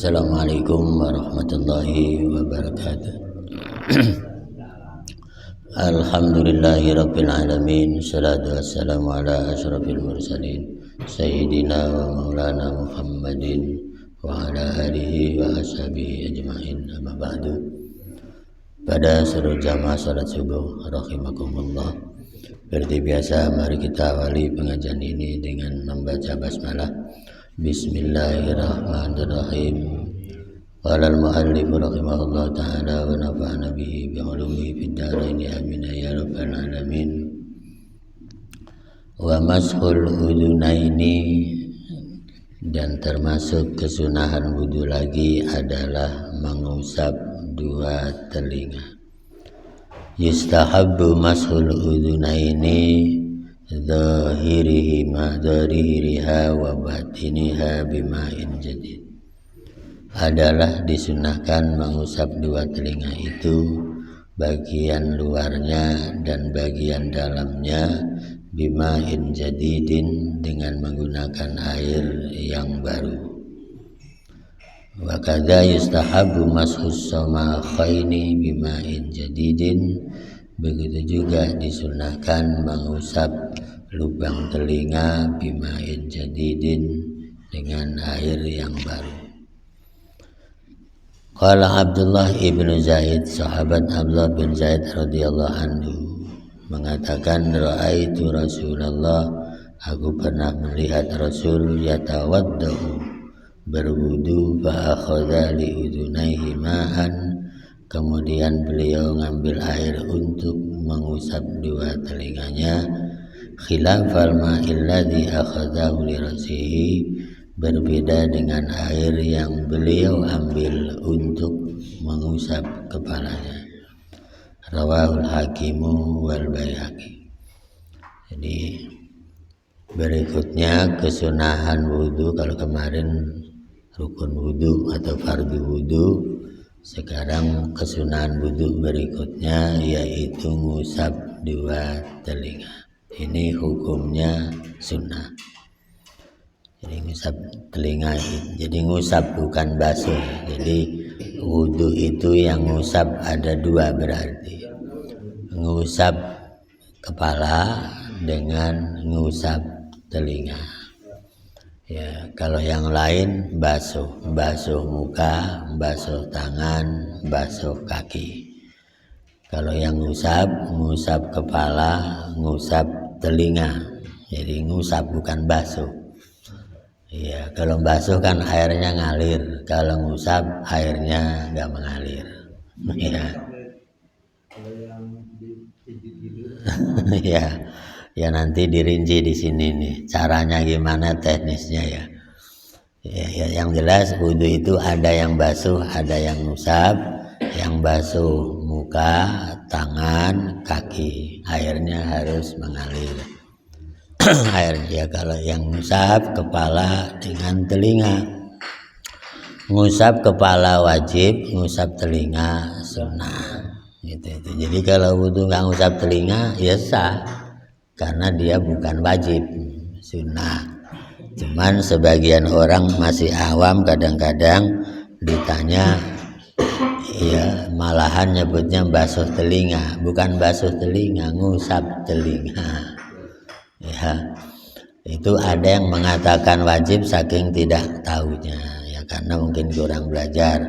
Assalamualaikum warahmatullahi wabarakatuh. Alhamdulillahi rabbil alamin. Salatu wassalamu ala asyrafil mursalin Sayyidina wa maulana Muhammadin wa ala alihi wa ashabihi ajma'in. Amma ba'du. Pada seluruh jamaah salat subuh rahimakumullah, seperti biasa mari kita awali pengajian ini dengan membaca basmalah. Bismillahirrahmanirrahim. Qala al-muallif rahimahullah ta'ala wa nafa'ana bihi bi ulumihi fid dharain amin ya rabbal alamin. Wa mashul udunaini, dan termasuk kesunahan wudu lagi adalah mengusap dua telinga. Yustahabbu mashul udunaini zahiriha wa batiniha bima'in jadid. Adalah disunahkan mengusap dua telinga itu, bagian luarnya dan bagian dalamnya, bima'in jadidin, dengan menggunakan air yang baru. Wa kadza yustahabbu mashus samakhaini bima'in jadidin. Begitu juga disunahkan mengusap lubang telinga bima'in jadidin, dengan air yang baru. Qala Abdullah ibnu Zaid, sahabat Abdullah bin Zaid radhiyallahu anhu mengatakan, ra'aitu Rasulullah, aku pernah melihat Rasul yatawaddau, berwudu, fa akhadha li udunaihi ma'an, kemudian beliau ngambil air untuk mengusap dua telinganya, khilafal ma'il ladzi akhadhahu li rasihi, berbeda dengan air yang beliau ambil untuk mengusap kepalanya. Rawahul Hakimu wal Baihaqi. Jadi berikutnya kesunahan wudu. Kalau kemarin rukun wudu atau fardu wudu, sekarang kesunahan wudu berikutnya yaitu ngusap dua telinga. Ini hukumnya sunnah. Jadi ngusap telinga, jadi ngusap bukan basuh. Jadi wudu itu yang ngusap ada dua, berarti ngusap kepala dengan ngusap telinga. Ya, kalau yang lain basuh muka, basuh tangan, basuh kaki. Kalau yang ngusap kepala, ngusap telinga. Jadi ngusap bukan basuh. Ya, kalau basuh kan airnya ngalir, kalau ngusap airnya nggak mengalir. Ya. Ya nanti dirinci di sini nih, caranya gimana, teknisnya ya. Ya, yang jelas wudu itu ada yang basuh, ada yang ngusap. Yang basuh muka, tangan, kaki, airnya harus mengalir. Airnya kalau yang ngusap kepala dengan telinga. Ngusap kepala wajib, ngusap telinga sunnah. Gitu. Jadi kalau wudu nggak ngusap telinga ya sah, karena dia bukan wajib, sunnah. Cuman sebagian orang masih awam, kadang-kadang ditanya, ya malahan nyebutnya basuh telinga, bukan basuh telinga, ngusap telinga. Ya, itu ada yang mengatakan wajib saking tidak tahunya, ya karena mungkin kurang belajar.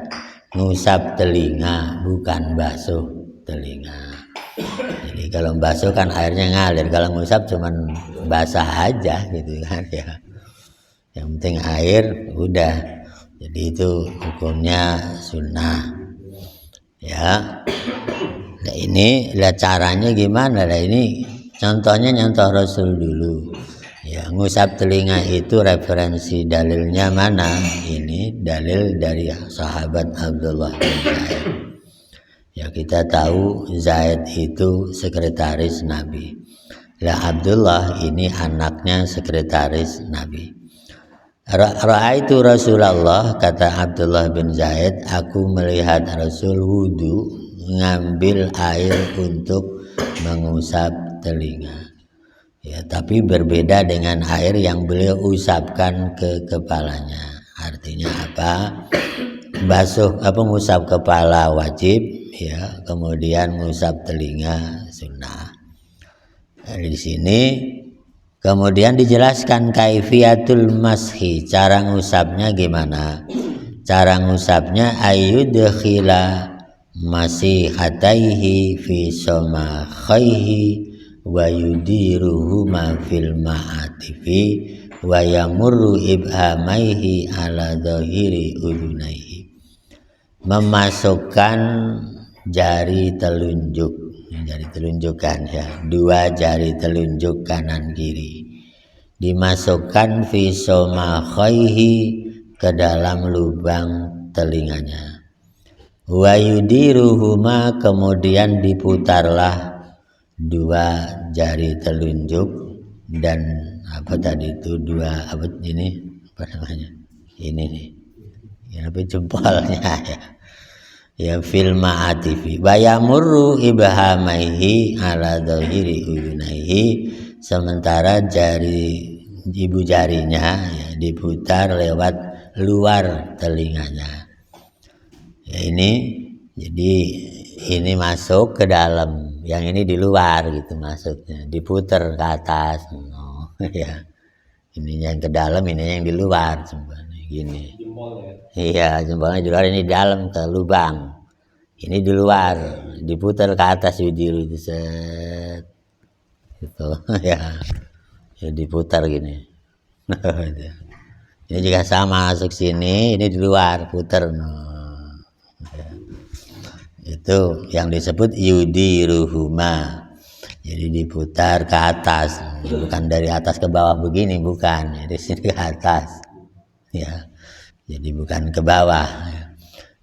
Ngusap telinga bukan basuh telinga. Jadi kalau basuh kan airnya ngalir, kalau ngusap cuman basah aja gitu kan ya. Yang penting air udah. Jadi itu hukumnya sunnah. Ya. Nah ini lihat caranya gimana lah ini. Contohnya nyontoh Rasul dulu. Ya, ngusap telinga itu referensi dalilnya mana? Ini dalil dari sahabat Abdullah bin Zaid. Ya, kita tahu Zaid itu sekretaris Nabi. Lah Abdullah ini anaknya sekretaris Nabi. Ra'aitu Rasulullah, kata Abdullah bin Zaid, aku melihat Rasul wudu ngambil air untuk mengusap telinga. Ya, tapi berbeda dengan air yang beliau usapkan ke kepalanya. Artinya apa? Basuh ngusap kepala wajib ya, kemudian ngusap telinga sunnah. Di sini kemudian dijelaskan kaifiatul mashi, cara ngusapnya gimana? Cara ngusapnya ayyudkhila masihataihi fi somakhaihi wa yudiruhuma fil ma'atifi wa yamurru ibhamaihi ala dhahiri udunaihi. Memasukkan jari telunjuk, jari telunjukan ya, dua jari telunjuk kanan kiri dimasukkan fi somakhaihi, ke dalam lubang telinganya. Wa yudiruhuma, kemudian diputarlah dua jari telunjuk dan apa tadi itu dua apa ini apa namanya ini nih ya, tapi jempolnya ya fil ma'atifi wa yamurru ibhamaihi ala dhahiri udunaihi, sementara jari ibu jarinya ya, diputar lewat luar telinganya ya. Ini jadi ini masuk ke dalam, yang ini di luar gitu masuknya, diputar ke atas ya. Ini yang ke dalam, ini yang di luar gini. Iya, jempolnya di luar, ini di dalam ke lubang. Ini di luar, diputar ke atas yudiru itu set. Gitu ya. Ya diputar gini. Ini juga sama, masuk sini, ini di luar, putar. Ya. Itu yang disebut yudiruhuma. Jadi diputar ke atas, bukan dari atas ke bawah begini, bukan. Dari sini ke atas, ya. Jadi bukan ke bawah.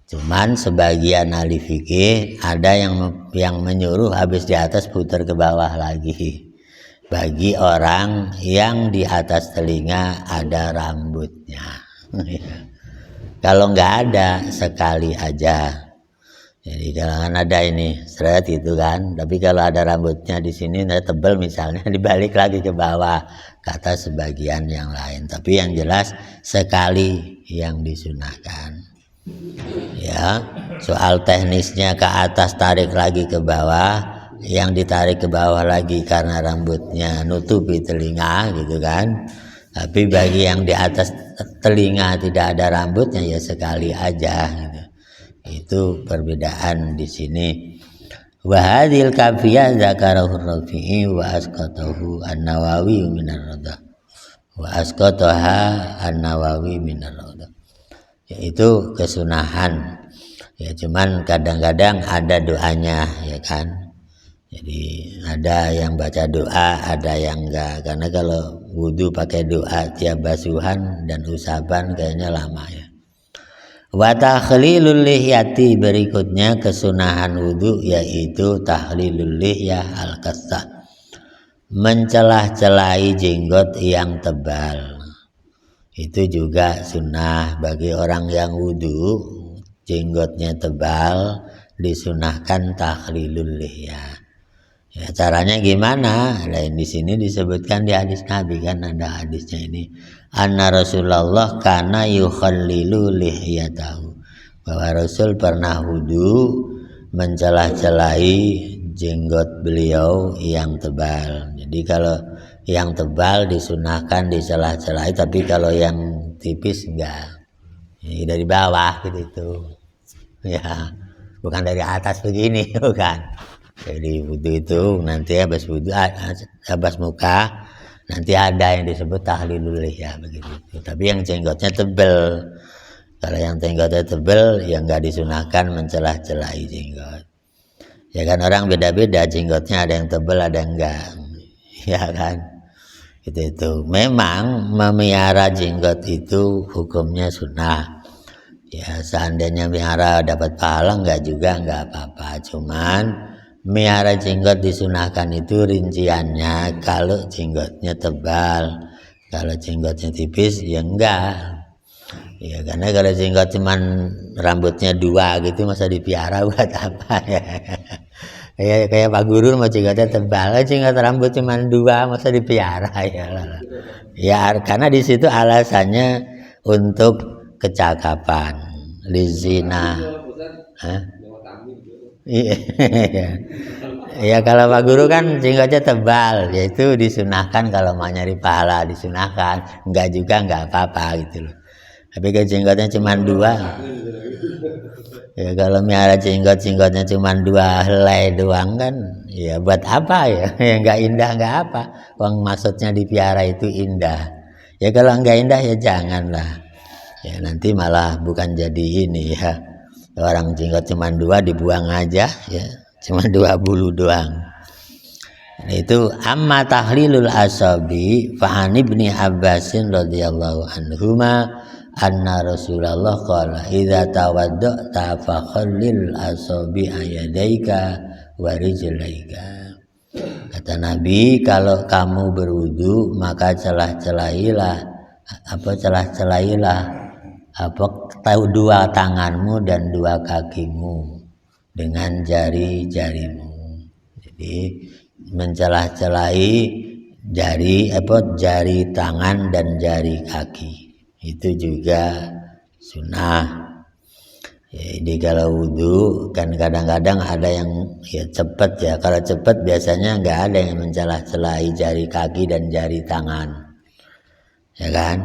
Cuman sebagian ahli fikih ada yang menyuruh habis di atas putar ke bawah lagi. Bagi orang yang di atas telinga ada rambutnya. Kalau nggak ada sekali aja. Jadi jangan ada ini seret gitu kan, tapi kalau ada rambutnya di sini tebal misalnya, dibalik lagi ke bawah, kata sebagian yang lain. Tapi yang jelas sekali yang disunahkan. Ya, soal teknisnya ke atas tarik lagi ke bawah, yang ditarik ke bawah lagi karena rambutnya nutupi telinga gitu kan. Tapi bagi yang di atas telinga tidak ada rambutnya ya sekali aja gitu. Itu perbedaan di sini. Wa hadhil kafiyah dzakarahu Rafi'i wa asqatahu An-Nawawi min ar-Radah. Wa asqataha An-Nawawi min ar-Radah. Yaitu kesunahan. Ya cuman kadang-kadang ada doanya ya kan. Jadi ada yang baca doa, ada yang enggak. Karena kalau wudu pakai doa tiap basuhan dan usapan kayaknya lama ya. Wa takhlilul lihyati, berikutnya kesunahan wudu yaitu tahlilul lihyah al-qassah, mencelah-celahi jenggot yang tebal. Itu juga sunnah bagi orang yang wudu jenggotnya tebal, disunahkan tahlilul lihyah. Ya, caranya gimana? Lain di sini disebutkan di hadis Nabi kan, ada hadisnya ini. Anna Rasulullah kana yukhallilu lihyatahu, bahwa Rasul pernah wudu mencelah-celahi jenggot beliau yang tebal. Jadi kalau yang tebal disunahkan dicelah-celahi, tapi kalau yang tipis enggak. Ini dari bawah gitu. Ya, bukan dari atas begini, bukan. Jadi wudu itu nanti habis wudu, habis muka nanti ada yang disebut tahlilul lihyah begitu. Tapi yang jenggotnya tebal, kalau yang jenggotnya tebal ya nggak disunahkan mencelah-celahi jenggot. Ya kan orang beda-beda jenggotnya, ada yang tebal ada yang enggak, ya kan. Itu memang memelihara jenggot itu hukumnya sunnah. Ya seandainya melihara dapat pahala enggak juga enggak apa-apa. Cuman melihara jenggot disunahkan itu rinciannya, kalau jenggotnya tebal, kalau jenggotnya tipis ya enggak. Ya karena kalau jenggot cuman rambutnya dua gitu masa dipiara buat apa ya. Kayak Pak Guru mau jenggotnya tebal, jenggot rambut cuman dua masa dipiara ya. Ya karena di situ alasannya untuk kecakapan. Lizina. Iya. Ya kalau Pak Guru kan jenggotnya tebal, yaitu disunahkan kalau mau nyari pahala disunahkan, enggak juga enggak apa-apa gitu loh. Tapi kalau jenggotnya cuma 2, ya kalau miara jenggotnya cuma 2 helai doang kan, ya buat apa ya? Ya enggak indah enggak apa. Wong maksudnya dipiara itu indah. Ya kalau enggak indah ya janganlah. Ya nanti malah bukan jadi ini ya. Orang jenggot cuma 2 dibuang aja ya. Cuma 2 bulu doang. Itu amma tahlilul asabi fa an ibni Abbasin radhiyallahu anhuma anna Rasulullah qala idza tawadda'ta fa khallil asabi ayadaika wa rijlaika. Kata Nabi, kalau kamu berwudu maka celah-celailah dua tanganmu dan 2 kakimu dengan jari-jarimu. Jadi mencelah-celahi jari tangan dan jari kaki itu juga sunnah. Jadi kalau wudhu kan kadang-kadang ada yang ya cepat ya. Kalau cepat biasanya nggak ada yang mencelah-celahi jari kaki dan jari tangan, ya kan?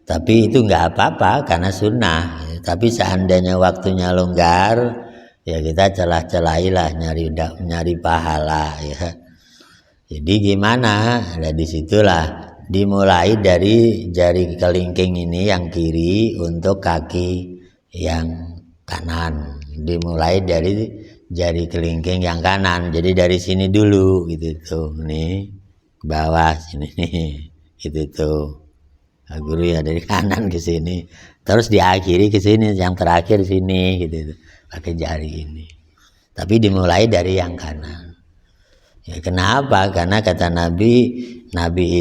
Tapi itu nggak apa-apa karena sunnah. Tapi seandainya waktunya longgar, ya kita celah-celahilah nyari pahala ya. Jadi gimana? Nah disitulah dimulai dari jari kelingking ini yang kiri untuk kaki yang kanan. Dimulai dari jari kelingking yang kanan. Jadi dari sini dulu gitu tuh, nih ke bawah sini nih, gitu tuh. Guru ya dari kanan ke sini, terus diakhiri ke sini, yang terakhir sini gitu, pakai jari ini. Tapi dimulai dari yang kanan. Ya kenapa? Karena kata Nabi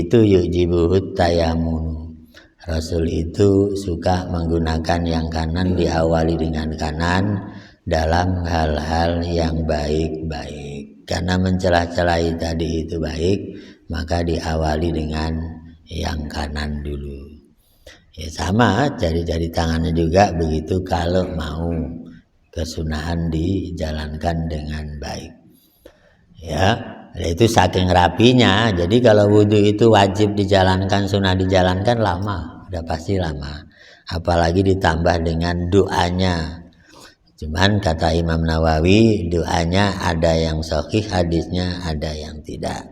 itu yujibuhut tayamun. Rasul itu suka menggunakan yang kanan, diawali dengan kanan dalam hal-hal yang baik-baik. Karena mencelah-celahi tadi itu baik, maka diawali dengan yang kanan dulu. Ya sama, jari-jari tangannya juga begitu kalau mau kesunahan dijalankan dengan baik. Ya, itu saking rapinya. Jadi kalau wudhu itu wajib dijalankan, sunnah dijalankan lama, udah pasti lama. Apalagi ditambah dengan doanya. Cuman kata Imam Nawawi, doanya ada yang sahih, hadisnya ada yang tidak.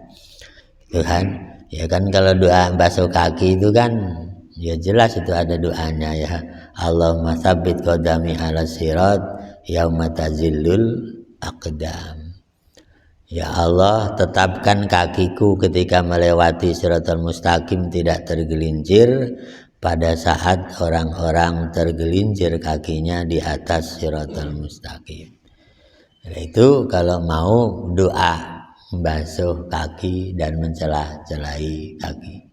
Itu kan. Ya kan kalau doa basuh kaki itu kan ya jelas itu ada doanya ya. Allahumma tsabbit qadami 'ala sirat yauma tazillul aqdam. Ya Allah, tetapkan kakiku ketika melewati Shiratal Mustaqim tidak tergelincir pada saat orang-orang tergelincir kakinya di atas Shiratal Mustaqim. Itu kalau mau doa membasuh kaki dan mencelah-celahi kaki.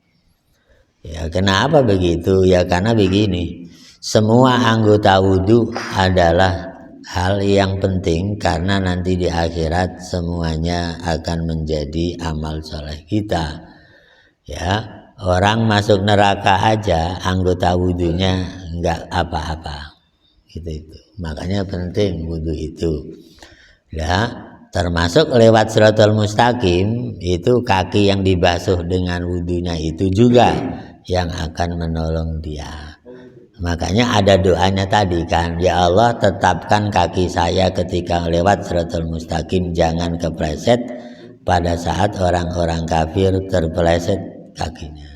Ya kenapa begitu? Ya karena begini, semua anggota wudhu adalah hal yang penting karena nanti di akhirat semuanya akan menjadi amal soleh kita. Ya, orang masuk neraka aja anggota wudhunya enggak apa-apa. Gitu itu. Makanya penting wudhu itu. Ya, termasuk lewat Shiratal Mustaqim itu kaki yang dibasuh dengan wudhunya itu juga yang akan menolong dia. Makanya ada doanya tadi kan, ya Allah tetapkan kaki saya ketika lewat Shiratal Mustaqim jangan kepleset pada saat orang-orang kafir terpeleset kakinya.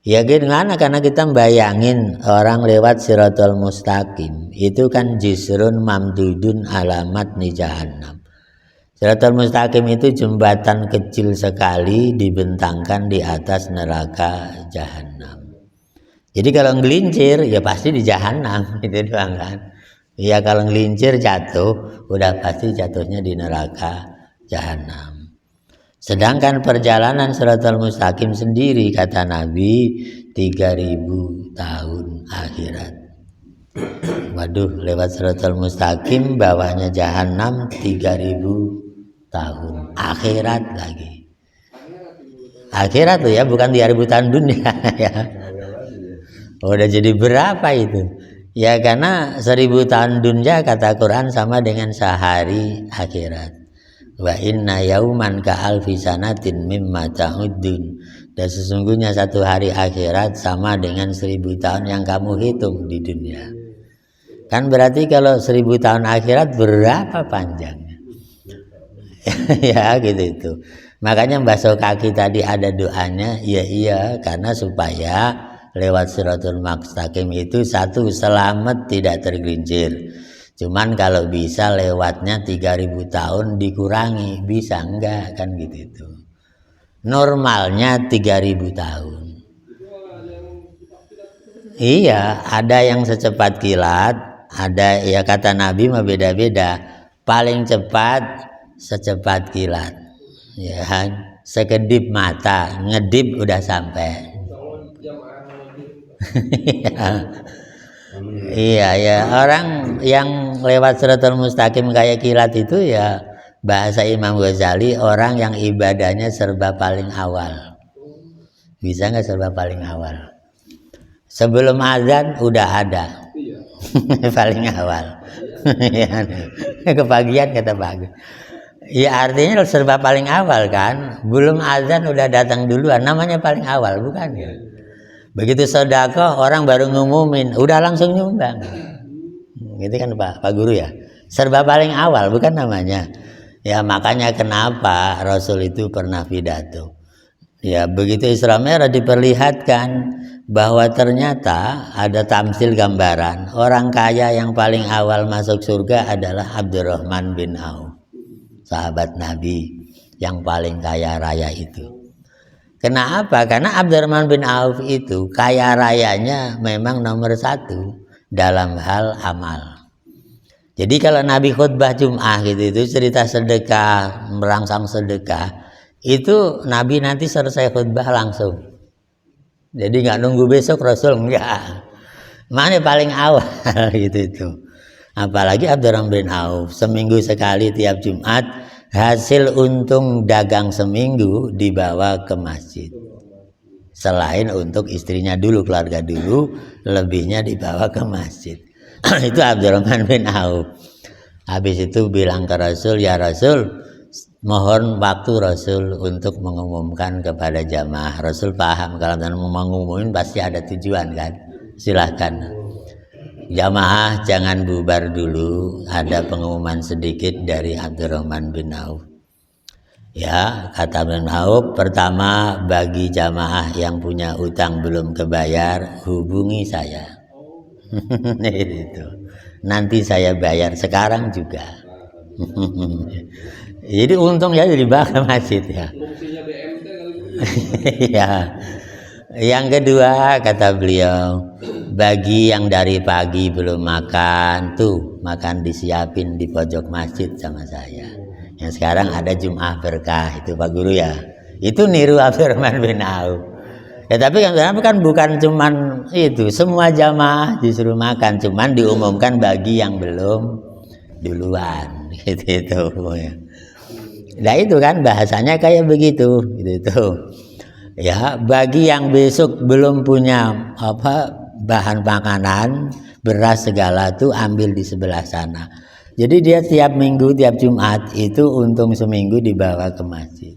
Ya gimana, karena kita bayangin orang lewat Shiratal Mustaqim itu kan jisrun mamdudun alamat ni jahannam. Shiratal Mustaqim itu jembatan kecil sekali dibentangkan di atas neraka jahanam. Jadi kalau ngelincir ya pasti di jahanam, itu doang kan. Ya kalau ngelincir jatuh, udah pasti jatuhnya di neraka jahanam. Sedangkan perjalanan Shiratal Mustaqim sendiri kata Nabi 3000 tahun akhirat. Waduh, lewat Shiratal Mustaqim bawahnya jahanam 3000 tahun akhirat lagi. Akhirat tuh ya, bukan 3000 tahun dunia ya. Udah jadi berapa itu? Ya karena 1000 tahun dunia kata Quran sama dengan sehari akhirat. Wa inna yauman ka alfi sanatin mimma ta'uddun. Dan sesungguhnya satu hari akhirat sama dengan 1000 tahun yang kamu hitung di dunia. Kan berarti kalau 1000 tahun akhirat berapa panjangnya? Ya gitu itu. Makanya basuh kaki tadi ada doanya, ya iya karena supaya lewat Shiratul Mustaqim itu satu selamat tidak tergelincir. Cuman kalau bisa lewatnya 3000 tahun dikurangi, bisa enggak kan gitu itu. Normalnya 3000 tahun. Iya, ada yang secepat kilat, ada ya kata Nabi mah beda-beda. Paling cepat secepat kilat. Ya kan? Sekedip mata, ngedip udah sampai. Iya ya, orang yang lewat Shiratul Mustaqim kayak kilat itu ya bahasa Imam Ghazali orang yang ibadahnya serba paling awal. Bisa nggak serba paling awal? Sebelum azan udah ada. Paling awal. Kepagian kata bagus. Ya artinya serba paling awal kan. Belum azan udah datang duluan. Namanya paling awal bukan ya? Begitu sedekah orang baru ngumumin, udah langsung nyumbang. Gitu kan Pak Guru ya. Serba paling awal bukan namanya. Ya makanya kenapa Rasul itu pernah pidato. Ya begitu Isra Mi'raj diperlihatkan bahwa ternyata ada tamsil gambaran orang kaya yang paling awal masuk surga adalah Abdurrahman bin Auf, sahabat Nabi yang paling kaya raya itu. Kenapa? Karena Abdurrahman bin Auf itu kaya rayanya memang nomor 1 dalam hal amal. Jadi kalau Nabi khutbah Jum'ah gitu itu cerita sedekah, merangsang sedekah, itu Nabi nanti selesai khutbah langsung. Jadi nggak nunggu besok Rasul enggak. Mana paling awal gitu itu. Apalagi Abdurrahman bin Auf seminggu sekali tiap Jumat hasil untung dagang seminggu dibawa ke masjid. Selain untuk istrinya dulu, keluarga dulu, lebihnya dibawa ke masjid. Itu Abdurrahman bin Auf. Habis itu bilang ke Rasul, ya Rasul, mohon waktu Rasul untuk mengumumkan kepada jamaah. Rasul paham kalau mau mengumumin pasti ada tujuan kan. Silahkan. Jamaah jangan bubar dulu, ada pengumuman sedikit dari Abdurrahman bin Auf. Ya, kata bin Auf, pertama bagi jamaah yang punya utang belum kebayar, hubungi saya. Itu. Nanti saya bayar sekarang juga. Jadi untung ya dibawa ke masjid ya. Ya. Yang kedua kata beliau, bagi yang dari pagi belum makan, tuh makan disiapin di pojok masjid sama saya. Yang sekarang ada Jum'ah berkah itu Pak Guru ya. Itu niru Abdurrahman bin Auf. Ya tapi kan bukan cuman itu, semua jamaah disuruh makan, cuman diumumkan bagi yang belum duluan gitu. Nah itu kan bahasanya kayak begitu gitu. Ya bagi yang besok belum punya bahan makanan, beras segala tuh ambil di sebelah sana. Jadi dia tiap minggu, tiap Jumat itu untung seminggu dibawa ke masjid.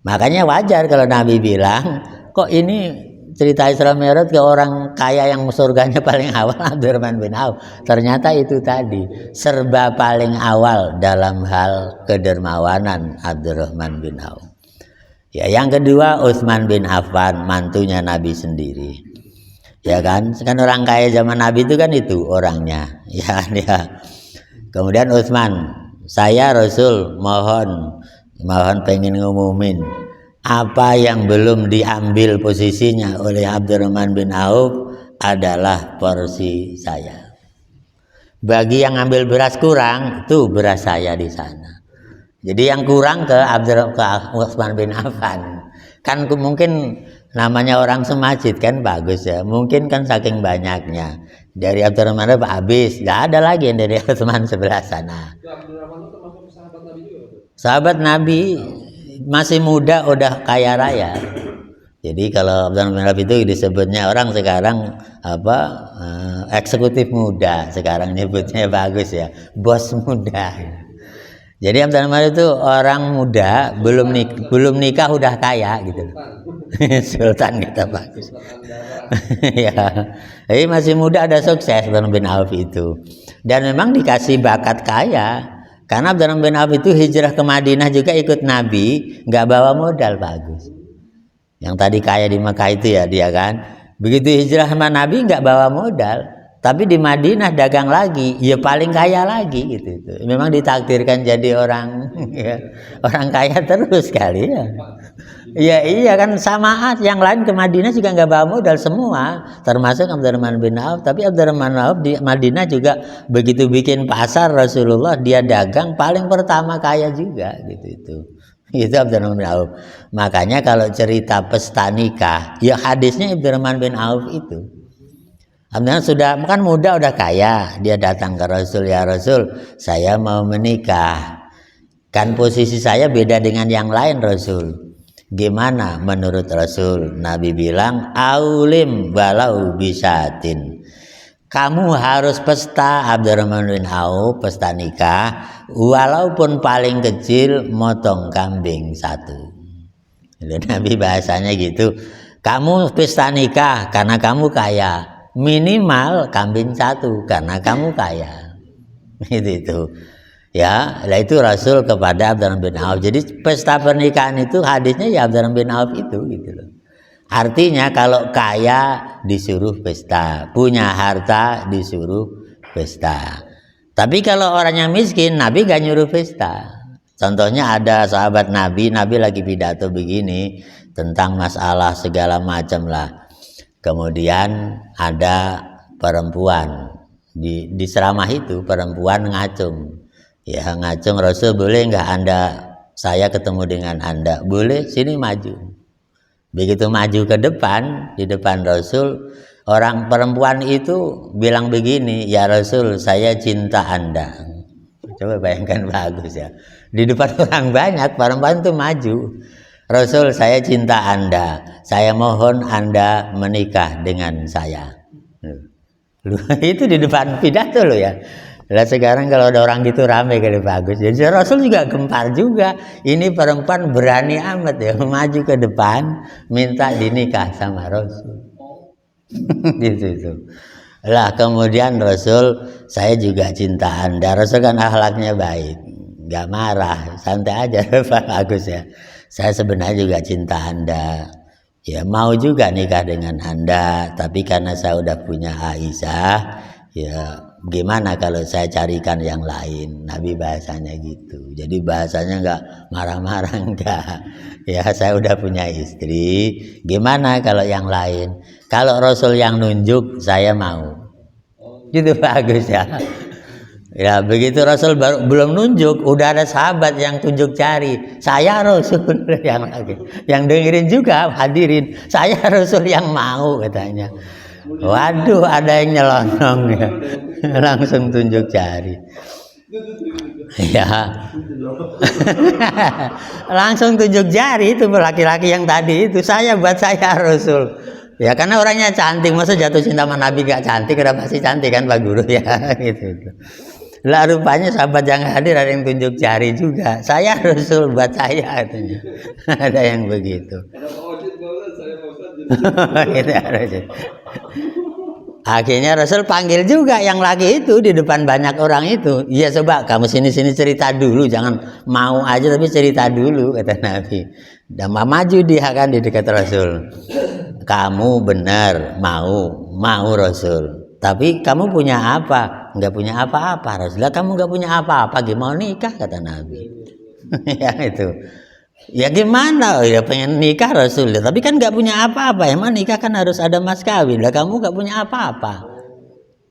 Makanya wajar kalau Nabi bilang, kok ini cerita Isra Mi'raj ke orang kaya yang surganya paling awal Abdurrahman bin Auf. Ternyata itu tadi serba paling awal dalam hal kedermawanan Abdurrahman bin Auf. Ya, yang kedua Utsman bin Affan, mantunya Nabi sendiri. Ya kan? Kan orang kaya zaman Nabi itu kan itu orangnya. Ya, ya. Kemudian Utsman, saya Rasul mohon pengen ngumumin apa yang belum diambil posisinya oleh Abdurrahman bin Auf adalah porsi saya. Bagi yang ambil beras kurang, tuh beras saya di sana. Jadi yang kurang ke Utsman bin Affan. Kan mungkin namanya orang semajid kan bagus ya. Mungkin kan saking banyaknya. Dari Abdurrahman bin Auf habis, tidak ada lagi yang dari Utsman sebelah sana. Abdurrahman itu termasuk sahabat Nabi juga? Sahabat Nabi, masih muda udah kaya raya. Jadi kalau Abdurrahman bin Auf itu disebutnya orang sekarang apa eksekutif muda, sekarang nyebutnya bagus ya, bos muda. Jadi Abdurrahman itu orang muda, belum nikah udah kaya gitu. Sultan kita bagus. Ya, jadi masih muda ada sukses Abdurrahman bin Auf itu. Dan memang dikasih bakat kaya. Karena Abdurrahman bin Auf itu hijrah ke Madinah juga ikut Nabi, nggak bawa modal bagus. Yang tadi kaya di Mekah itu ya dia kan. Begitu hijrah sama Nabi nggak bawa modal, tapi di Madinah dagang lagi, ya paling kaya lagi gitu. Memang ditakdirkan jadi orang ya, orang kaya terus kali ya. Ya iya kan sama yang lain ke Madinah juga nggak bawa modal semua, termasuk Abdurrahman bin Auf. Tapi Abdurrahman bin Auf di Madinah juga begitu bikin pasar Rasulullah dia dagang paling pertama kaya juga gitu itu. Itu Abdurrahman bin Auf. Makanya kalau cerita pesta nikah, ya hadisnya Abdurrahman bin Auf itu. Abdurrahman sudah kan muda udah kaya, dia datang ke Rasul, ya Rasul, saya mau menikah. Kan posisi saya beda dengan yang lain Rasul. Gimana menurut Rasul? Nabi bilang, aulim walau bisatin. Kamu harus pesta Abdurrahman bin Auf, pesta nikah, walaupun paling kecil motong kambing 1. Nabi bahasanya gitu. Kamu pesta nikah karena kamu kaya, minimal kambing 1 karena kamu kaya. Itu. Ya, itu Rasul kepada Abdurrahman bin Auf. Jadi pesta pernikahan itu hadisnya ya Abdurrahman bin Auf itu gitu loh. Artinya kalau kaya disuruh pesta, punya harta disuruh pesta. Tapi kalau orang yang miskin, Nabi gak nyuruh pesta. Contohnya ada sahabat Nabi lagi pidato begini tentang masalah segala macam lah. Kemudian ada perempuan di ceramah itu, perempuan ngacung. Ya ngacung, Rasul boleh nggak saya ketemu dengan Anda? Boleh, sini maju. Begitu maju ke depan, di depan Rasul, orang perempuan itu bilang begini, ya Rasul, saya cinta Anda. Coba bayangkan bagus ya. Di depan orang banyak, perempuan itu maju. Rasul, saya cinta Anda. Saya mohon Anda menikah dengan saya. Itu di depan pidato loh ya. Lah sekarang kalau ada orang gitu rame kali bagus. Jadi Rasul juga gempar juga. Ini perempuan berani amat ya maju ke depan minta dinikah sama Rasul. Gitu. Lah kemudian Rasul, saya juga cinta Anda. Rasul kan akhlaknya baik, nggak marah, santai aja bagus ya. Saya sebenarnya juga cinta Anda. Ya mau juga nikah dengan Anda, tapi karena saya udah punya Aisyah, ya gimana kalau saya carikan yang lain? Nabi bahasanya gitu. Jadi bahasanya nggak marah-marah, enggak. Ya saya udah punya istri. Gimana kalau yang lain? Kalau Rasul yang nunjuk, saya mau. Gitu bagus ya. Ya begitu Rasul belum nunjuk, udah ada sahabat yang tunjuk cari. Saya Rasul yang dengerin juga hadirin. Saya Rasul yang mau katanya. Waduh, ada yang nyelonong ya. Langsung tunjuk jari. Ya. Langsung tunjuk jari itu laki-laki yang tadi itu, saya buat saya Rasul. Ya karena orangnya cantik, masa jatuh cinta sama Nabi gak cantik, udah pasti cantik kan Pak Guru ya gitu. Lah rupanya sahabat yang hadir ada yang tunjuk jari juga. Saya Rasul buat saya katanya. Ada yang begitu. Akhirnya Rasul panggil juga yang laki itu di depan banyak orang itu. Iya coba kamu sini cerita dulu, jangan mau aja tapi cerita dulu kata Nabi. Dan maju dia kan di dekat Rasul. Kamu benar mau Rasul. Tapi kamu punya apa? Enggak punya apa-apa Rasul. Lah kamu enggak punya apa-apa gimana nikah kata Nabi. Ya itu. Ya gimana? Ya pengen nikah Rasul, tapi kan nggak punya apa-apa. Emang nikah kan harus ada mas kawin. Lah kamu nggak punya apa-apa.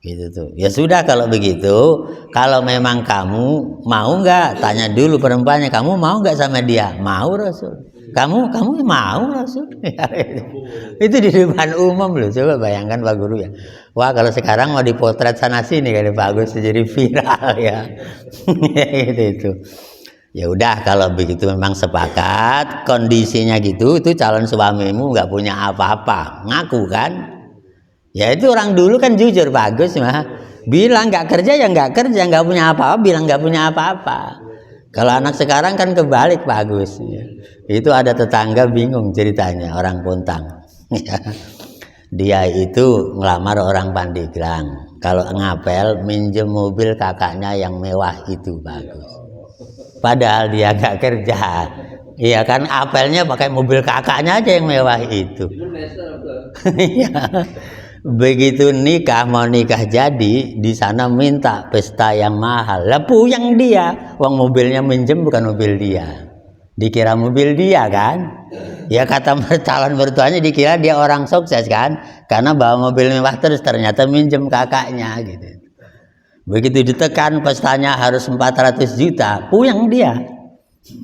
Gitu tuh. Ya sudah kalau begitu, kalau memang kamu mau nggak? Tanya dulu perempuannya, kamu mau nggak sama dia? Mau Rasul. Kamu mau Rasul? Itu di depan umum loh. Coba bayangkan Pak Guru ya. Wah kalau sekarang mau dipotret sana sini kali bagus jadi viral ya. Itu. Ya udah kalau begitu memang sepakat kondisinya gitu, itu calon suamimu nggak punya apa-apa, ngaku kan? Ya itu orang dulu kan jujur bagus mah, bilang nggak kerja ya nggak kerja, nggak punya apa-apa bilang nggak punya apa-apa. Kalau anak sekarang kan kebalik bagus. Itu ada tetangga bingung ceritanya orang Puntang. Dia itu ngelamar orang Pandeglang. Kalau ngapel minjem mobil kakaknya yang mewah itu bagus. Padahal dia gak kerja. Iya kan apelnya pakai mobil kakaknya aja yang mewah itu. Begitu nikah mau nikah jadi di sana minta pesta yang mahal. Lah puyeng dia, uang mobilnya minjem bukan mobil dia. Dikira mobil dia kan? Ya kata calon mertuanya dikira dia orang sukses kan? Karena bawa mobil mewah terus ternyata minjem kakaknya gitu. Begitu ditekan pestanya harus 400 juta, puyeng dia.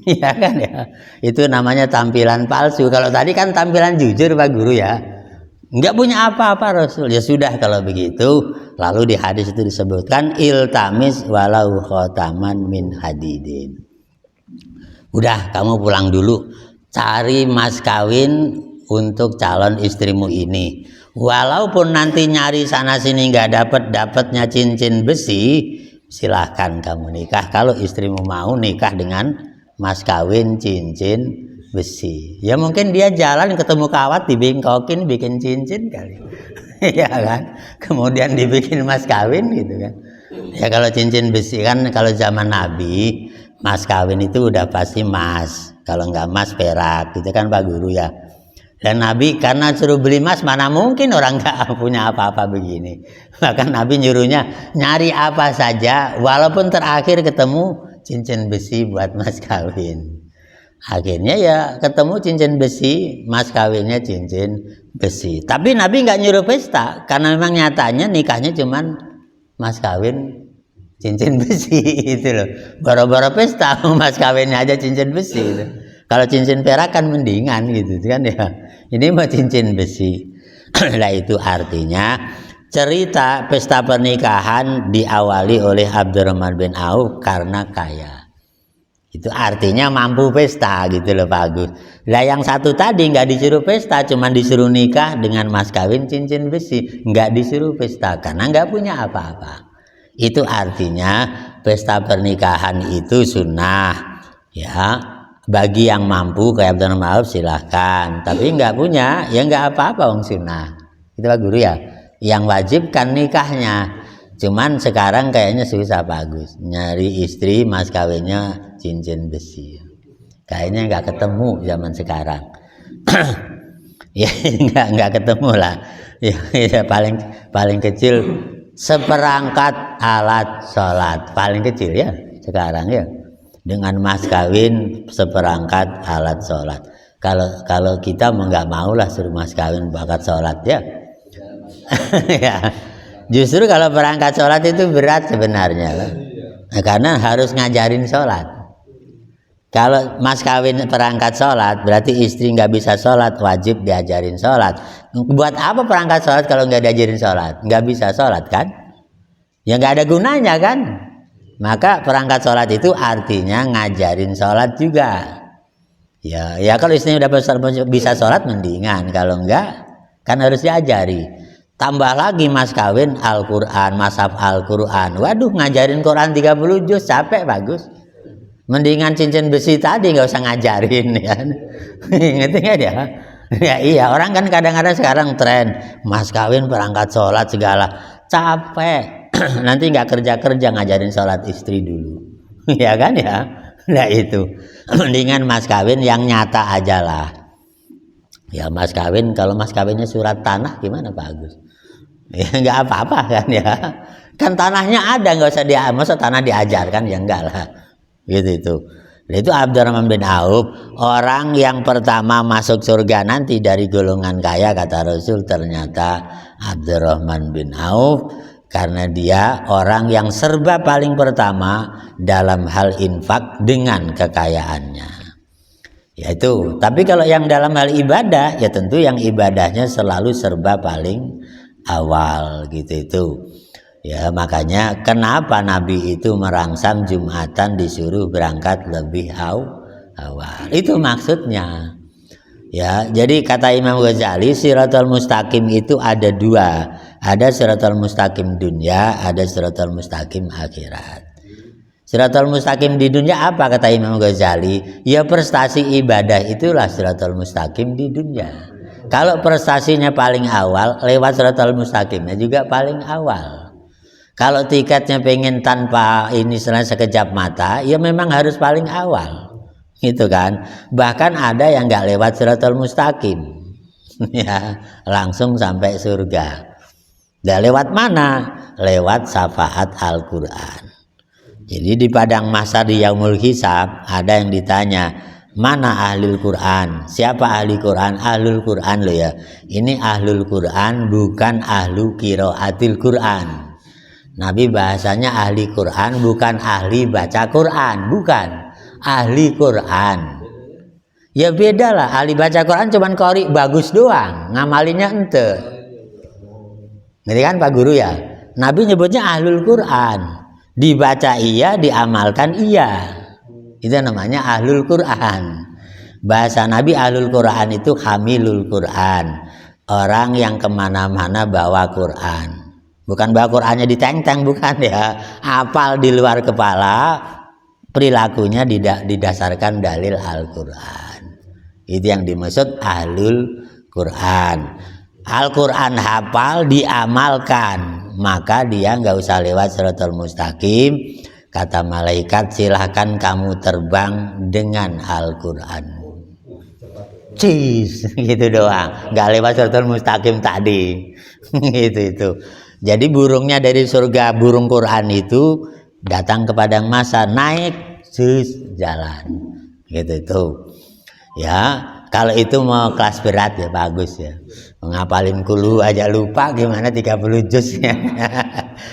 Iya kan ya. Itu namanya tampilan palsu. Kalau tadi kan tampilan jujur Pak Guru ya. Enggak punya apa-apa Rasul. Ya sudah kalau begitu. Lalu di hadis itu disebutkan iltamis walau khotaman min hadidin. Udah kamu pulang dulu, cari mas kawin untuk calon istrimu ini. Walaupun nanti nyari sana sini nggak dapatnya cincin besi, silahkan kamu nikah. Kalau istrimu mau nikah dengan mas kawin cincin besi, ya mungkin dia jalan ketemu kawat dibingkokin bikin cincin kali, ya kan? Kemudian dibikin mas kawin gitu kan? Ya kalau cincin besi kan kalau zaman Nabi mas kawin itu udah pasti emas, kalau nggak emas perak, gitu kan Pak Guru ya. Dan Nabi karena suruh beli emas mana mungkin orang nggak punya apa-apa begini. Maka Nabi nyuruhnya nyari apa saja, walaupun terakhir ketemu cincin besi buat mas kawin. Akhirnya ya ketemu cincin besi, mas kawinnya cincin besi. Tapi Nabi nggak nyuruh pesta karena memang nyatanya nikahnya cuman mas kawin cincin besi itu loh. Boro-boro pesta mas kawinnya aja cincin besi itu. Kalau cincin perak kan mendingan gitu kan ya. Ini mah cincin besi. Nah itu artinya cerita pesta pernikahan diawali oleh Abdurrahman bin Auf karena kaya. Itu artinya mampu pesta gitu loh Pak Agus. Lah yang satu tadi nggak disuruh pesta, cuman disuruh nikah dengan mas kawin cincin besi, nggak disuruh pesta karena nggak punya apa-apa. Itu artinya pesta pernikahan itu sunnah, ya bagi yang mampu kayak Abdurrahman bin Auf silahkan. Tapi nggak punya, ya nggak apa-apa wong sunnah. Itu Pak Guru ya. Yang wajib kan nikahnya. Cuman sekarang kayaknya susah bagus nyari istri mas kawinnya cincin besi. Kayaknya nggak ketemu zaman sekarang. Ya nggak ketemu lah. Ya paling kecil seperangkat alat sholat paling kecil ya sekarang ya. Dengan mas kawin seperangkat alat sholat. Kalau kita nggak mau lah suruh mas kawin bakat sholat ya. Ya. Justru kalau perangkat sholat itu berat sebenarnya lah. Nah, karena harus ngajarin sholat. Kalau mas kawin perangkat sholat berarti istri nggak bisa sholat, wajib diajarin sholat. Buat apa perangkat sholat kalau nggak diajarin sholat? Nggak bisa sholat kan? Ya nggak ada gunanya kan? Maka perangkat sholat itu artinya ngajarin sholat juga. Ya kalau istrinya udah bisa sholat mendingan, kalau enggak kan harus diajari. Tambah lagi mas kawin Al-Quran, mashaf Al-Quran. Waduh ngajarin Quran 30 juz capek bagus. Mendingan cincin besi tadi nggak usah ngajarin ya. Ngerti nggak ya? Ya iya orang kan kadang-kadang sekarang tren mas kawin perangkat sholat segala capek. Nanti nggak kerja ngajarin sholat istri dulu. Ya kan ya? Nah itu mendingan mas kawin yang nyata aja lah. Ya mas kawin kalau mas kawinnya surat tanah gimana Pak Agus? Ya nggak apa-apa kan ya, kan tanahnya ada nggak usah masa tanah diajarkan ya enggak lah gitu itu. Itu Abdurrahman bin Auf orang yang pertama masuk surga nanti dari golongan kaya kata Rasul. Ternyata Abdurrahman bin Auf karena dia orang yang serba paling pertama dalam hal infak dengan kekayaannya. Yaitu tapi kalau yang dalam hal ibadah ya tentu yang ibadahnya selalu serba paling awal gitu itu. Ya, makanya kenapa Nabi itu merangsang Jumatan disuruh berangkat lebih awal. Itu maksudnya. Ya, jadi kata Imam Ghazali, Shiratal Mustaqim itu ada dua. Ada Shiratal Mustaqim dunia, ada Shiratal Mustaqim akhirat. Shiratal Mustaqim di dunia apa kata Imam Ghazali? Ya prestasi ibadah itulah Shiratal Mustaqim di dunia. Kalau prestasinya paling awal, lewat Shiratal Mustaqimnya juga paling awal. Kalau tiketnya pengen tanpa ini sekejap mata, ya memang harus paling awal, gitu kan. Bahkan ada yang nggak lewat Shiratal Mustaqim, ya langsung sampai surga. Dan lewat mana? Lewat syafaat Al-Quran. Jadi di padang mahsyar di Yaumul Hisab ada yang ditanya, mana ahlul Quran? Siapa ahli Quran? Ahlul Quran loh ya. Ini ahlul Quran bukan ahlu qiraatil Quran. Nabi bahasanya ahli Quran bukan ahli baca Quran, bukan ahli Quran. Ya beda lah, ahli baca Quran cuman qori bagus doang, ngamalinya ente. Ngerti kan Pak Guru ya? Nabi nyebutnya ahlul Quran, dibaca iya, diamalkan iya. Itu namanya ahlul Quran. Bahasa Nabi ahlul Quran itu hamilul Quran, orang yang kemana-mana bawa Quran. Bukan bawa Qurannya diteng-teng, bukan ya. Hafal di luar kepala, perilakunya didasarkan dalil Al-Quran. Itu yang dimaksud ahlul Quran. Al-Quran hafal, diamalkan, maka dia nggak usah lewat Shiratal Mustaqim. Kata malaikat, silahkan kamu terbang dengan Al-Quran. Cis, gitu doang. Nggak lewat Shiratal Mustaqim tadi. Itu. Jadi burungnya dari surga, burung Quran itu datang ke padang mahsyar, naik jalan gitu itu. Ya, kalau itu mau kelas berat ya bagus ya. Ngapalin kulu aja lupa, gimana 30 juz ya.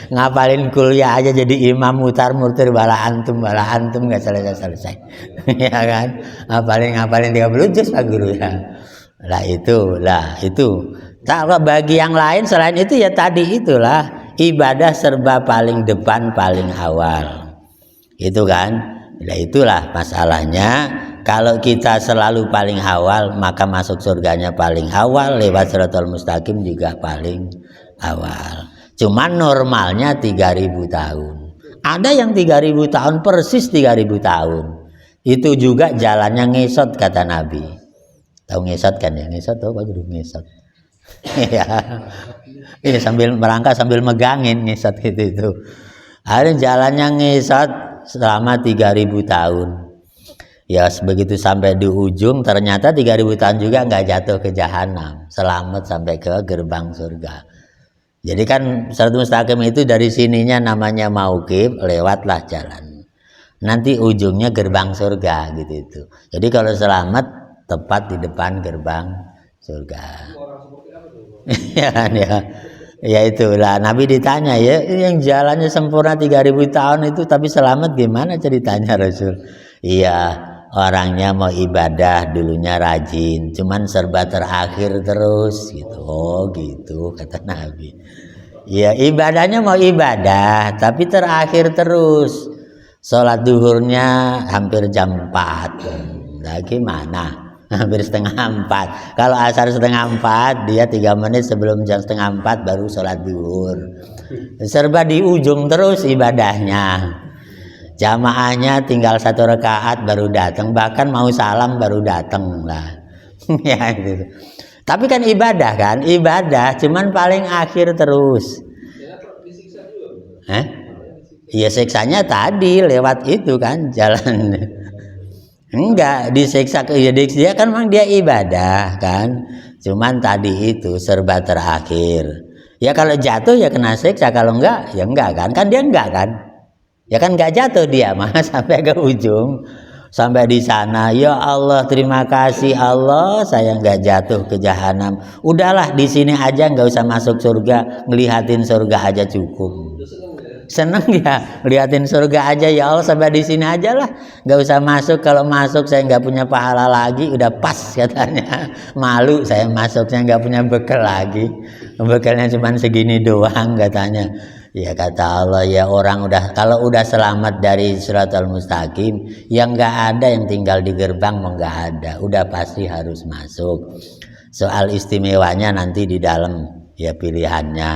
Ngapalin kuliah aja jadi imam mutar-mutir bala antum nggak selesai. Ya kan? Ngapalin 30 juz Pak Guru ya. Lah itu. Kalau bagi yang lain selain itu ya tadi itulah ibadah serba paling depan paling awal, itu kan. Nah itulah masalahnya. Kalau kita selalu paling awal, maka masuk surganya paling awal, lewat Shiratal Mustaqim juga paling awal. Cuman normalnya 3000 tahun. Ada yang 3000 tahun, persis 3000 tahun. Itu juga jalannya ngesot kata Nabi. Tahu ngesot kan ya? Ngesot tahu Pak Guru ngesot. Ya, sambil merangkak sambil megangin ngesot itu. Ada jalannya ngesot selama 3000 tahun. Ya begitu sampai di ujung ternyata 3000 tahun juga nggak jatuh ke jahanam, selamat sampai ke gerbang surga. Jadi kan Shiratal Mustaqim itu dari sininya namanya mauqif, lewatlah jalan. Nanti ujungnya gerbang surga gitu itu. Jadi kalau selamat tepat di depan gerbang surga. Ya itulah Nabi ditanya ya, yang jalannya sempurna 3000 tahun itu tapi selamat gimana ceritanya Rasul? Iya, orangnya mau ibadah dulunya rajin, cuman serba terakhir terus gitu. Oh gitu kata Nabi. Ya ibadahnya mau ibadah tapi terakhir terus. Sholat duhurnya hampir jam 4. Nah gimana? Hampir setengah 4. Kalau asar setengah 4, dia 3 menit sebelum jam setengah 4 baru sholat duhur. Serba di ujung terus ibadahnya. Jamaahnya tinggal 1 rakaat baru datang, bahkan mau salam baru datang lah. Ya gitu. Tapi kan ibadah cuman paling akhir terus. Iya siksanya tadi lewat itu kan jalan. Enggak disiksa ke dia kan memang dia ibadah kan, cuman tadi itu serba terakhir. Ya kalau jatuh ya kena siksa, kalau enggak ya enggak kan dia enggak kan, ya kan enggak jatuh dia mah sampai ke ujung, sampai di sana. Ya Allah terima kasih Allah saya enggak jatuh ke jahanam, udahlah di sini aja enggak usah masuk surga, ngelihatin surga aja cukup. Seneng ya liatin surga aja ya Allah, sampai di sini aja lah, nggak usah masuk. Kalau masuk saya nggak punya pahala lagi, udah pas katanya. Malu saya masuk, saya nggak punya bekal lagi, bekalnya cuma segini doang katanya. Ya kata Allah, ya orang kalau udah selamat dari Shiratal Mustaqim, yang nggak ada yang tinggal di gerbang, mau nggak ada, udah pasti harus masuk. Soal istimewanya nanti di dalam ya pilihannya,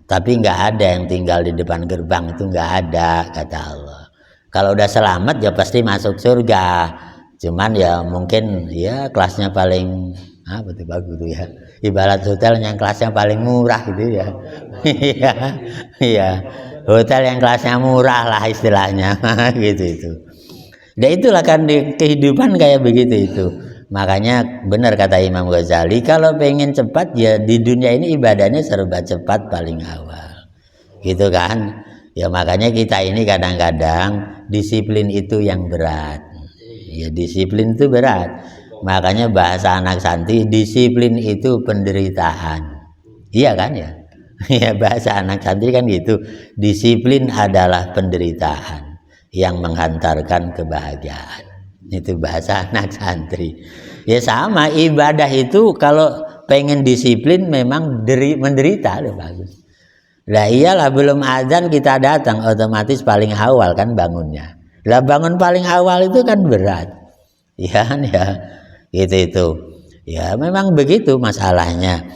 tapi nggak ada yang tinggal di depan gerbang, itu nggak ada kata Allah. Kalau udah selamat ya pasti masuk surga. Cuman ya mungkin ya kelasnya paling apa tuh bagus tuh ya, ibarat hotel yang kelasnya paling murah gitu ya. Iya, iya, hotel yang kelasnya murah lah istilahnya. Gitu itu. Dan itulah kan di kehidupan kayak begitu itu. Makanya benar kata Imam Ghazali, kalau pengen cepat ya di dunia ini ibadahnya serba cepat paling awal, gitu kan. Ya makanya kita ini kadang-kadang disiplin itu yang berat. Ya disiplin itu berat. Makanya bahasa anak santri, disiplin itu penderitaan. Iya kan ya? Ya bahasa anak santri kan gitu. Disiplin adalah penderitaan yang menghantarkan kebahagiaan. Itu bahasa anak santri. Ya sama, ibadah itu kalau pengen disiplin memang menderita loh bagus. Lah iyalah, belum azan kita datang, otomatis paling awal kan bangunnya. Lah bangun paling awal itu kan berat. Ya kan ya. Itu ya memang begitu masalahnya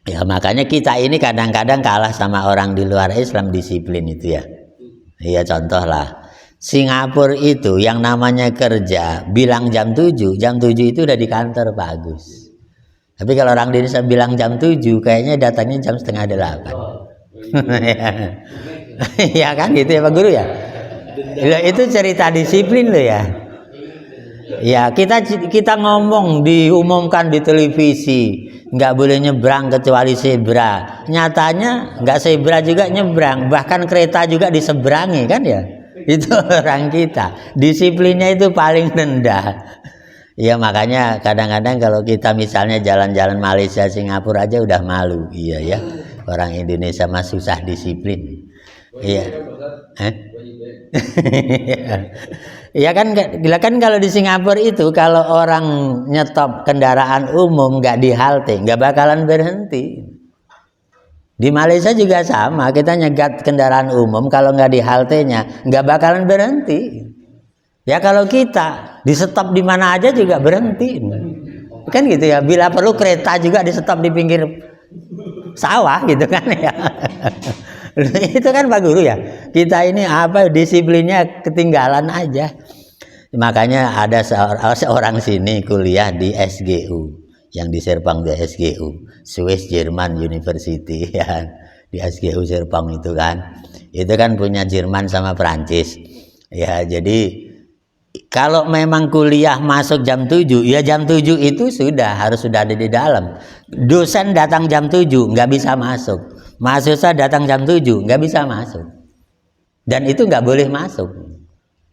ya. Makanya kita ini kadang-kadang kalah sama orang di luar Islam disiplin itu ya. Ya contoh lah Singapura itu yang namanya kerja bilang jam 7 itu udah di kantor Pak Agus. Tapi kalau orang di Indonesia bilang jam 7 kayaknya datangnya jam setengah 8. Ya kan gitu ya Pak Guru ya. Itu cerita disiplin loh ya. Ya kita ngomong diumumkan di televisi nggak boleh nyebrang kecuali zebra, nyatanya nggak zebra juga nyebrang, bahkan kereta juga diseberangi kan ya. Itu orang kita disiplinnya itu paling rendah ya. Makanya kadang-kadang kalau kita misalnya jalan-jalan Malaysia Singapura aja udah malu. Iya ya, orang Indonesia mah susah disiplin. Iya. Ya kan kalau di Singapura itu kalau orang nyetop kendaraan umum nggak di halte nggak bakalan berhenti. Di Malaysia juga sama, kita nyegat kendaraan umum kalau nggak di haltenya nggak bakalan berhenti. Ya kalau kita di stop di mana aja juga berhenti, kan gitu ya. Bila perlu kereta juga di stop di pinggir sawah gitu kan ya. Itu kan Pak Guru ya. Kita ini apa disiplinnya ketinggalan aja. Makanya ada seorang sini kuliah di SGU, yang di Serpong di SGU, Swiss German University ya. Di SGU Serpong itu kan punya Jerman sama Prancis. Ya, jadi kalau memang kuliah masuk jam 7, ya jam 7 itu harus sudah ada di dalam. Dosen datang jam 7 nggak bisa masuk. Mahasiswa datang jam 7 nggak bisa masuk, dan itu nggak boleh masuk.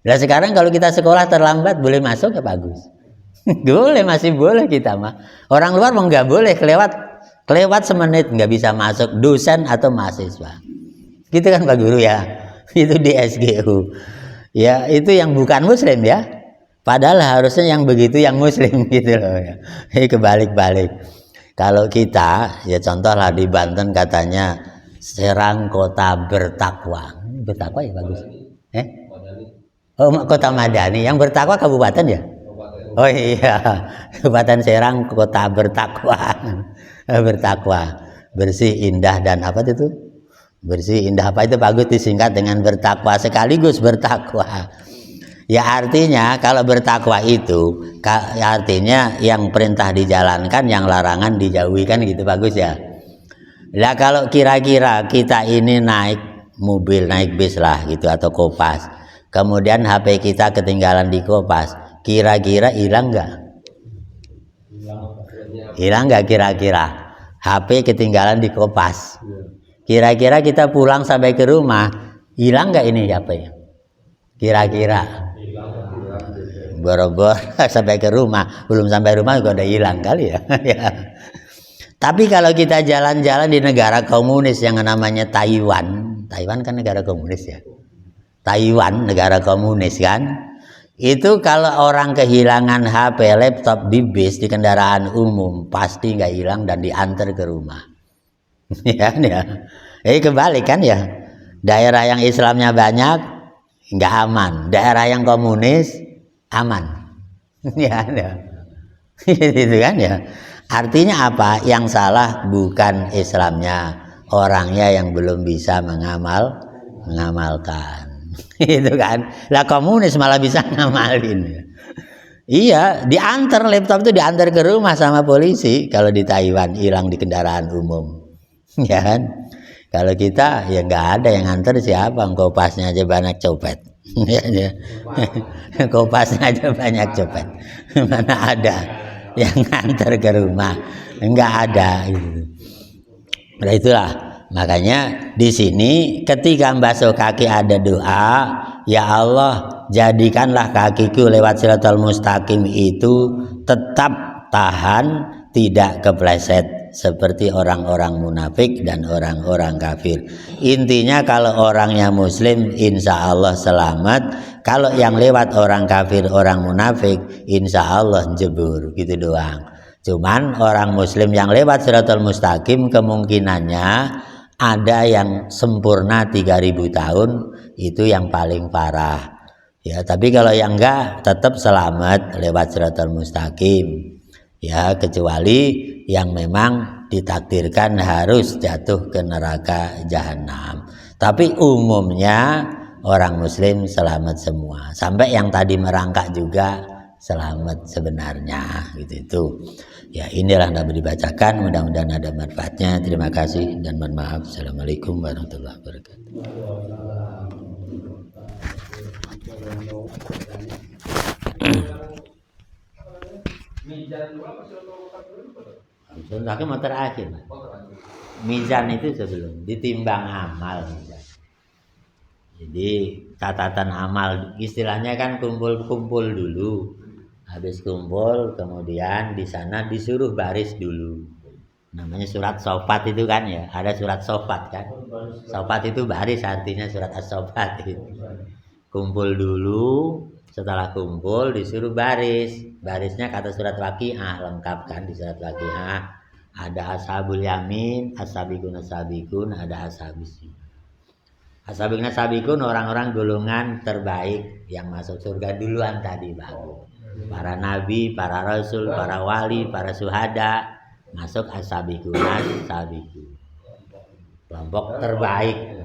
Nah sekarang kalau kita sekolah terlambat boleh masuk ya bagus. Boleh, masih boleh kita mah. Orang luar mau nggak boleh, kelewat semenit nggak bisa masuk, dosen atau mahasiswa. Gitu kan Pak Guru ya. Itu di SGU. Ya itu yang bukan Muslim ya. Padahal harusnya yang begitu yang Muslim gitu loh ya. Kebalik-balik. Kalau kita, ya contoh lah di Banten katanya Serang kota bertakwa. Bertakwa ya bagus. Oh, kota Madani. Yang bertakwa kabupaten ya? Oh iya, Kabupaten Serang kota bertakwa. Bertakwa, bersih, indah dan apa itu? Bersih, indah apa itu bagus disingkat dengan bertakwa, sekaligus bertakwa. Ya artinya kalau bertakwa itu artinya yang perintah dijalankan, yang larangan dijauhi kan gitu bagus ya. Lah kalau kira-kira kita ini naik mobil, naik bis lah gitu atau Kopas, kemudian HP kita ketinggalan di Kopas, kira-kira hilang nggak? Hilang nggak kira-kira? HP ketinggalan di Kopas, kira-kira kita pulang sampai ke rumah, hilang nggak ini HP-nya? Kira-kira? Boro-boro sampai ke rumah, belum sampai rumah juga udah hilang kali ya. Tapi kalau kita jalan-jalan di negara komunis yang namanya Taiwan kan negara komunis ya. Taiwan negara komunis kan. Itu kalau orang kehilangan HP, laptop di bis, di kendaraan umum pasti nggak hilang dan diantar ke rumah. Ya. Kebalik kan ya. Daerah yang Islamnya banyak nggak aman, daerah yang komunis aman. Ya, ya. Itu kan ya. Artinya apa? Yang salah bukan Islamnya, orangnya yang belum bisa mengamalkan. Itu kan. Lah komunis malah bisa ngamalin. Iya, diantar laptop itu diantar ke rumah sama polisi kalau di Taiwan hilang di kendaraan umum. Ya kan? Kalau kita ya nggak ada yang nganter siapa, kopasnya aja banyak copet. Ya, ya. Kopasnya aja banyak copet. Mana ada yang nganter ke rumah? Nggak ada. Gitu. Nah itulah makanya di sini ketika membasuh kaki ada doa, ya Allah jadikanlah kakiku lewat Shiratal Mustaqim itu tetap tahan, tidak kepleset seperti orang-orang munafik dan orang-orang kafir. Intinya kalau orangnya muslim insya Allah selamat, kalau yang lewat orang kafir, orang munafik insya Allah jebur, gitu doang. Cuman orang muslim yang lewat Shiratal Mustaqim kemungkinannya ada yang sempurna 3000 tahun, itu yang paling parah. Ya, tapi kalau yang enggak tetap selamat lewat Shiratal Mustaqim. Ya, kecuali yang memang ditakdirkan harus jatuh ke neraka jahanam. Tapi umumnya orang muslim selamat semua. Sampai yang tadi merangkak juga selamat sebenarnya, gitu itu. Ya, inilah yang dapat dibacakan, mudah-mudahan ada manfaatnya. Terima kasih dan mohon maaf. Assalamualaikum warahmatullahi wabarakatuh. Sebenarnya mau terakhir. Mizan itu sebelum ditimbang amal. Jadi catatan amal istilahnya kan kumpul-kumpul dulu. Habis kumpul kemudian di sana disuruh baris dulu. Namanya surat sofat itu kan ya. Ada surat sofat kan. Sofat itu baris artinya surat as-sofat itu. Kumpul dulu, setelah kumpul disuruh baris. Barisnya kata surat Waqiah lengkap kan di surat Waqiah. Ada ashabul yamin, ashabikun, ada ashabis. Ashabikun ashabikun orang-orang golongan terbaik yang masuk surga duluan tadi bagus. Para nabi, para rasul, para wali, para syuhada masuk ashabikun ashabikun. Kelompok terbaik.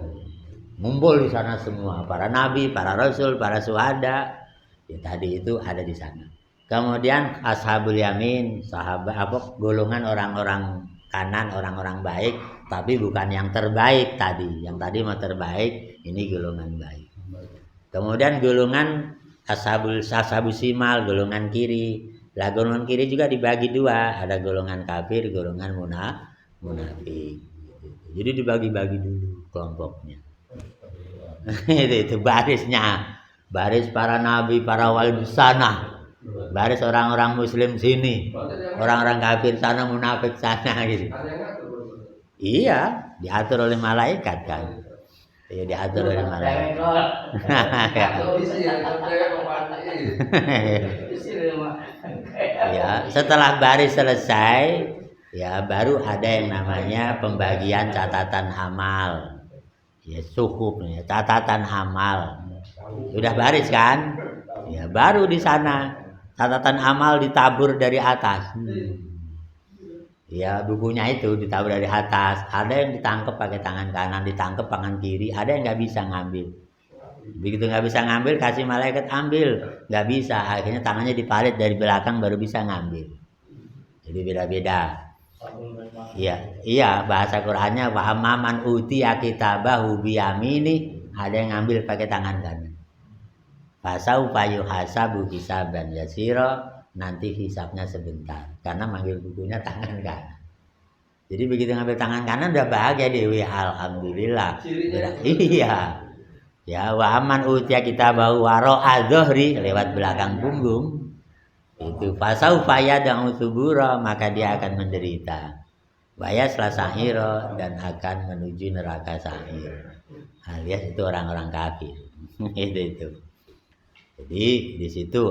Ngumpul di sana semua, para nabi, para rasul, para syuhada. Ya, tadi itu ada di sana. Kemudian ashabul yamin, sahabat apa golongan orang-orang kanan, orang-orang baik, tapi bukan yang terbaik tadi. Yang tadi mau terbaik, ini golongan baik. Kemudian golongan ashabus simal, golongan kiri. Lah golongan kiri juga dibagi dua, ada golongan kafir, golongan munafik. Jadi dibagi-bagi dulu kelompoknya. Itu barisnya. Baris para nabi, para wali di sana. Baris orang-orang muslim sini. Orang-orang kafir sana, munafik sana gitu. Iya, diatur oleh malaikat kan. Iya, diatur oleh malaikat. Ya, setelah baris selesai, ya baru ada yang namanya pembagian catatan amal. Ya, sukup nih, catatan amal. Sudah baris kan? Ya, baru di sana catatan amal ditabur dari atas. Ya, bukunya itu ditabur dari atas. Ada yang ditangkap pakai tangan kanan, ditangkap tangan kiri. Ada yang nggak bisa ngambil. Begitu nggak bisa ngambil, kasih malaikat ambil. Nggak bisa. Akhirnya tangannya dipalit dari belakang baru bisa ngambil. Jadi beda-beda. Iya, bahasa Qur'annya wa amman utiya kitabahu biyamini, ada yang ngambil pakai tangan kanan. Fasaufa yuhasabu hisaban yasira, nanti hisabnya sebentar karena manggil bukunya tangan kanan. Jadi begitu ngambil tangan kanan udah bahagia dewi, alhamdulillah. Iya. Ya, wa amman utiya kitabahu wara'a dzahri, lewat belakang punggung. Itu fasaufa yad'u subura, maka dia akan menderita. Wayasla sa'ira, dan akan menuju neraka sa'ir. Alias itu orang-orang kafir. Itu. Jadi di situ